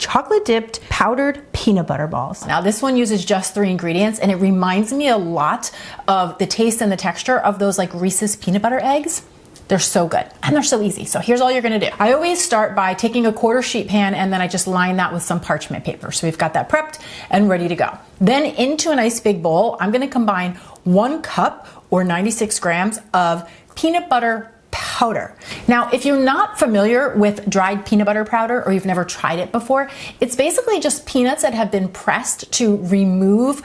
chocolate dipped powdered peanut butter balls. Now this one uses just 3 ingredients and it reminds me a lot of the taste and the texture of those like Reese's peanut butter eggs. They're so good and they're so easy. So here's all you're gonna do. I always start by taking a quarter sheet pan and then I just line that with some parchment paper. So we've got that prepped and ready to go. Then into a nice big bowl, I'm gonna combine 1 cup or 96 grams of peanut butter powder. Now, if you're not familiar with dried peanut butter powder or you've never tried it before, it's basically just peanuts that have been pressed to remove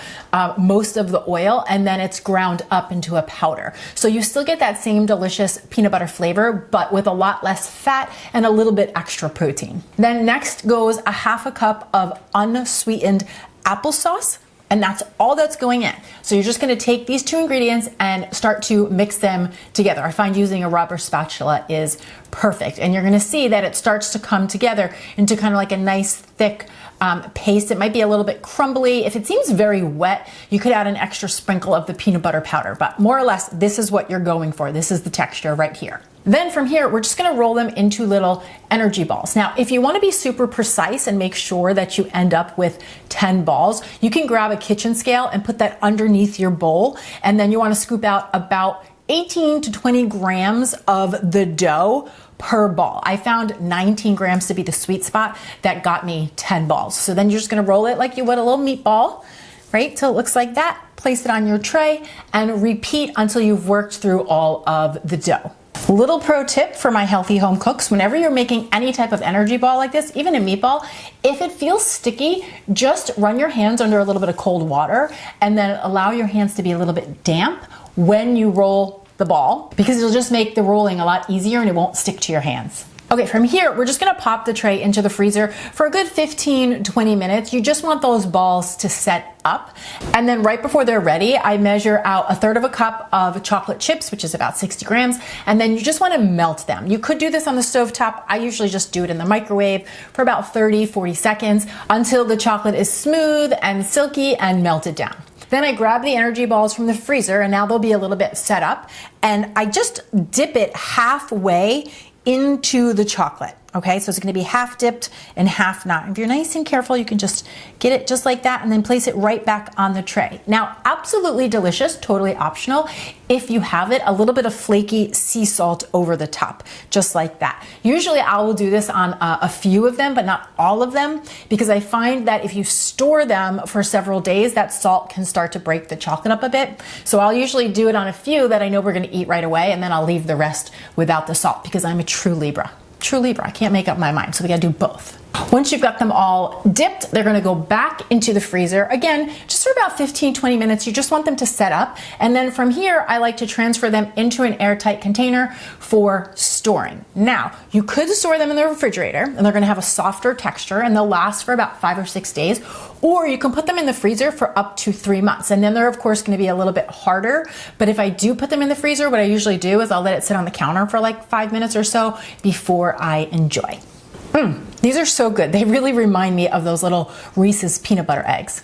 most of the oil and then it's ground up into a powder. So you still get that same delicious peanut butter flavor, but with a lot less fat and a little bit extra protein. Then next goes a 1/2 cup of unsweetened applesauce. And that's all that's going in. So you're just gonna take these 2 ingredients and start to mix them together. I find using a rubber spatula is perfect. And you're gonna see that it starts to come together into kind of like a nice thick paste. It might be a little bit crumbly. If it seems very wet, you could add an extra sprinkle of the peanut butter powder, but more or less, this is what you're going for. This is the texture right here. Then from here, we're just gonna roll them into little energy balls. Now, if you wanna be super precise and make sure that you end up with 10 balls, you can grab a kitchen scale and put that underneath your bowl, and then you wanna scoop out about 18 to 20 grams of the dough per ball. I found 19 grams to be the sweet spot that got me 10 balls. So then you're just gonna roll it like you would a little meatball, right? So it looks like that. Place it on your tray and repeat until you've worked through all of the dough. Little pro tip for my healthy home cooks: whenever you're making any type of energy ball like this, even a meatball, if it feels sticky, just run your hands under a little bit of cold water and then allow your hands to be a little bit damp when you roll the ball, because it'll just make the rolling a lot easier and it won't stick to your hands. Okay, from here, we're just gonna pop the tray into the freezer for a good 15-20 minutes. You just want those balls to set up. And then right before they're ready, I measure out 1/3 cup of chocolate chips, which is about 60 grams. And then you just wanna melt them. You could do this on the stovetop. I usually just do it in the microwave for about 30-40 seconds until the chocolate is smooth and silky and melted down. Then I grab the energy balls from the freezer and now they'll be a little bit set up. And I just dip it halfway into the chocolate. Okay, so it's gonna be half dipped and half not. If you're nice and careful, you can just get it just like that and then place it right back on the tray. Now, absolutely delicious, totally optional. If you have it, a little bit of flaky sea salt over the top, just like that. Usually I will do this on a few of them, but not all of them, because I find that if you store them for several days, that salt can start to break the chocolate up a bit. So I'll usually do it on a few that I know we're gonna eat right away, and then I'll leave the rest without the salt, because I'm a true Libra. True Libra, I can't make up my mind, so we gotta do both. Once you've got them all dipped, they're gonna go back into the freezer. Again, just for about 15-20 minutes. You just want them to set up. And then from here, I like to transfer them into an airtight container for storing. Now, you could store them in the refrigerator and they're gonna have a softer texture and they'll last for about 5 or 6 days. Or you can put them in the freezer for up to 3 months. And then they're of course gonna be a little bit harder. But if I do put them in the freezer, what I usually do is I'll let it sit on the counter for like 5 minutes or so before I enjoy. These are so good. They really remind me of those little Reese's peanut butter eggs.